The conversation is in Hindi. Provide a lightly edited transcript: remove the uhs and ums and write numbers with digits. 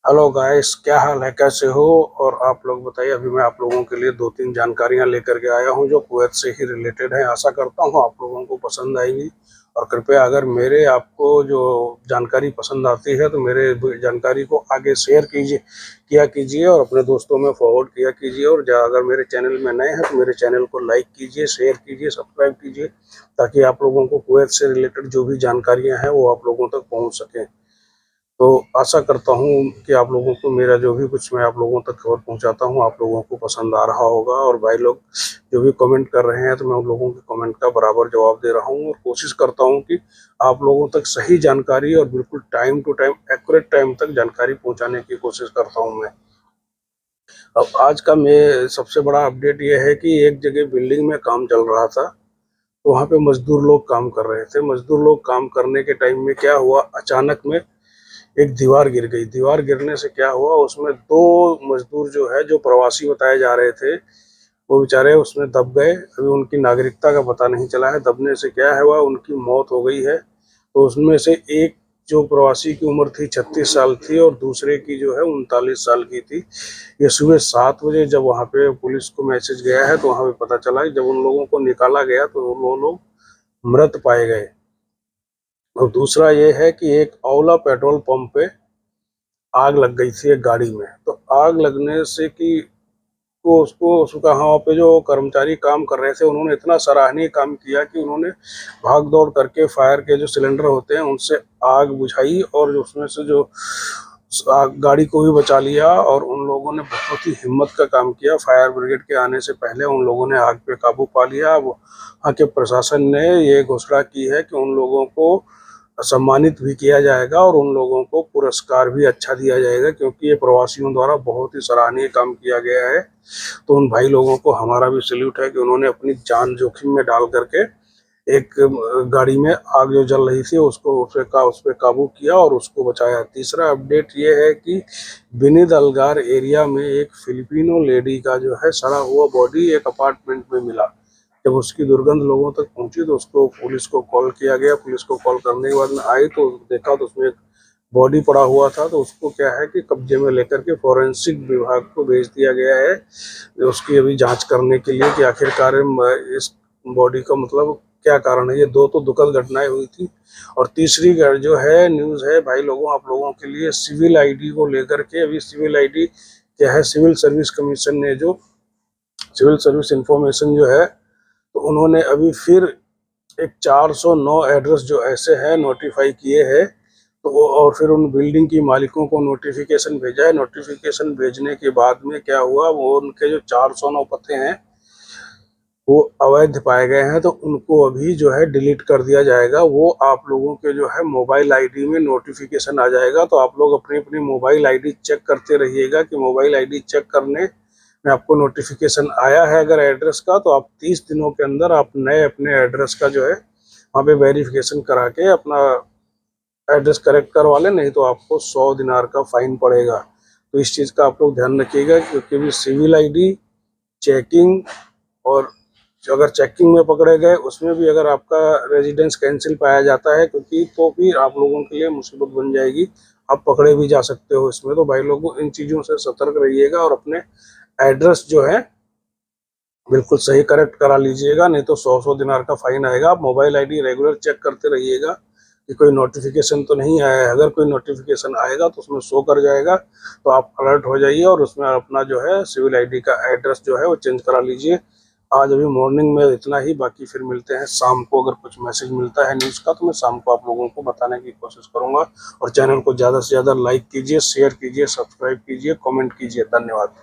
हेलो गाइस, क्या हाल है, कैसे हो? और आप लोग बताइए। अभी मैं आप लोगों के लिए दो तीन जानकारियां लेकर के आया हूं जो कुवैत से ही रिलेटेड है। आशा करता हूं आप लोगों को पसंद आएंगी। और कृपया अगर मेरे आपको जो जानकारी पसंद आती है तो मेरे जानकारी को आगे शेयर किया कीजिए और अपने दोस्तों में फॉरवर्ड किया कीजिए। और अगर मेरे चैनल में नए हैं तो मेरे चैनल को लाइक कीजिए, शेयर कीजिए, सब्सक्राइब कीजिए, ताकि आप लोगों को कुवैत से रिलेटेड जो भी जानकारियां हैं वो आप लोगों तक पहुंच सकें। तो आशा करता हूँ कि आप लोगों को मेरा जो भी कुछ मैं आप लोगों तक खबर पहुंचाता हूँ आप लोगों को पसंद आ रहा होगा। और भाई लोग जो भी कमेंट कर रहे हैं तो मैं उन लोगों के कमेंट का बराबर जवाब दे रहा हूँ और कोशिश करता हूँ कि आप लोगों तक सही जानकारी और बिल्कुल time to time accurate time तक जानकारी पहुंचाने की कोशिश करता हूँ मैं। अब आज का मैं सबसे बड़ा अपडेट ये है कि एक जगह बिल्डिंग में काम चल रहा था, तो वहाँ पे मजदूर लोग काम कर रहे थे। मजदूर लोग काम करने के टाइम में क्या हुआ, अचानक में एक दीवार गिर गई। दीवार गिरने से क्या हुआ, उसमें दो मजदूर जो है, जो प्रवासी बताए जा रहे थे, वो बेचारे उसमें दब गए। अभी उनकी नागरिकता का पता नहीं चला है। दबने से क्या हुआ, उनकी मौत हो गई है। तो उसमें से एक जो प्रवासी की उम्र थी 36 साल थी और दूसरे की जो है 39 साल की थी। ये सुबह 7 बजे जब वहाँ पे पुलिस को मैसेज गया है तो वहाँ पे पता चला कि जब उन लोगों को निकाला गया तो वो लोग मृत पाए गए। और दूसरा ये है कि एक औला पेट्रोल पंप पे आग लग गई थी एक गाड़ी में। तो आग लगने से कि को उसका वहाँ पे जो कर्मचारी काम कर रहे थे उन्होंने इतना सराहनीय काम किया कि उन्होंने भाग दौड़ करके फायर के जो सिलेंडर होते हैं उनसे आग बुझाई और उसमें से जो गाड़ी को भी बचा लिया। और उन लोगों ने बहुत ही हिम्मत का काम किया। फायर ब्रिगेड के आने से पहले उन लोगों ने आग पे काबू पा लिया। अब वहाँ के प्रशासन ने ये घोषणा की है कि उन लोगों को सम्मानित भी किया जाएगा और उन लोगों को पुरस्कार भी अच्छा दिया जाएगा, क्योंकि ये प्रवासियों द्वारा बहुत ही सराहनीय काम किया गया है। तो उन भाई लोगों को हमारा भी सल्यूट है कि उन्होंने अपनी जान जोखिम में डाल करके एक गाड़ी में आग जो जल रही थी उसको उस पर काबू किया और उसको बचाया। तीसरा अपडेट ये है कि बिनिद अलगार एरिया में एक फिलिपिनो लेडी का जो है सड़ा हुआ बॉडी एक अपार्टमेंट में मिला। जब उसकी दुर्गंध लोगों तक पहुंची तो उसको पुलिस को कॉल किया गया। पुलिस को कॉल करने के बाद में आई तो देखा तो उसमें एक बॉडी पड़ा हुआ था। तो उसको क्या है कि कब्जे में लेकर के फॉरेंसिक विभाग को भेज दिया गया है उसकी अभी जांच करने के लिए कि आखिरकार इस बॉडी का मतलब क्या कारण है। ये दो तो दुखद घटनाएं हुई थी। और तीसरी जो है न्यूज़ है भाई लोगों आप लोगों के लिए, सिविल आईडी को लेकर के। अभी सिविल आईडी क्या है, सिविल सर्विस कमीशन ने जो सिविल सर्विस इंफॉर्मेशन जो है तो उन्होंने अभी फिर एक 409 एड्रेस जो ऐसे हैं नोटिफाई किए हैं। तो और फिर उन बिल्डिंग की मालिकों को नोटिफिकेशन भेजा है। नोटिफिकेशन भेजने के बाद में क्या हुआ, वो उनके जो 409 पते हैं वो अवैध पाए गए हैं तो उनको अभी जो है डिलीट कर दिया जाएगा। वो आप लोगों के जो है मोबाइल आईडी में नोटिफिकेशन आ जाएगा। तो आप लोग अपनी अपनी मोबाइल आईडी चेक करते रहिएगा कि मोबाइल आईडी चेक करने में आपको नोटिफिकेशन आया है अगर एड्रेस का, तो आप 30 दिनों के अंदर आप नए अपने एड्रेस का जो है वहाँ पे वेरिफिकेशन करा के अपना एड्रेस करेक्ट करवा लें, नहीं तो आपको 100 दिनार का फाइन पड़ेगा। तो इस चीज़ का आप लोग ध्यान रखिएगा, क्योंकि भी सिविल आईडी चेकिंग और अगर चेकिंग में पकड़े गए उसमें भी अगर आपका रेजिडेंस कैंसिल पाया जाता है क्योंकि तो फिर आप लोगों के लिए मुसीबत बन जाएगी। आप पकड़े भी जा सकते हो इसमें। तो भाई लोगों इन चीज़ों से सतर्क रहिएगा और अपने एड्रेस जो है बिल्कुल सही करेक्ट करा लीजिएगा, नहीं तो 100 दिनार का फाइन आएगा। आप मोबाइल आईडी रेगुलर चेक करते रहिएगा कि कोई नोटिफिकेशन तो नहीं आया है। अगर कोई नोटिफिकेशन आएगा तो उसमें शो कर जाएगा, तो आप अलर्ट हो जाइए और उसमें अपना जो है सिविल आईडी का एड्रेस जो है वो चेंज करा लीजिए। आज अभी मॉर्निंग में इतना ही, बाकी फिर मिलते हैं शाम को। अगर कुछ मैसेज मिलता है न्यूज़ का तो मैं शाम को आप लोगों को बताने की कोशिश करूंगा। और चैनल को ज़्यादा से ज़्यादा लाइक कीजिए, शेयर कीजिए, सब्सक्राइब कीजिए, कमेंट कीजिए। धन्यवाद।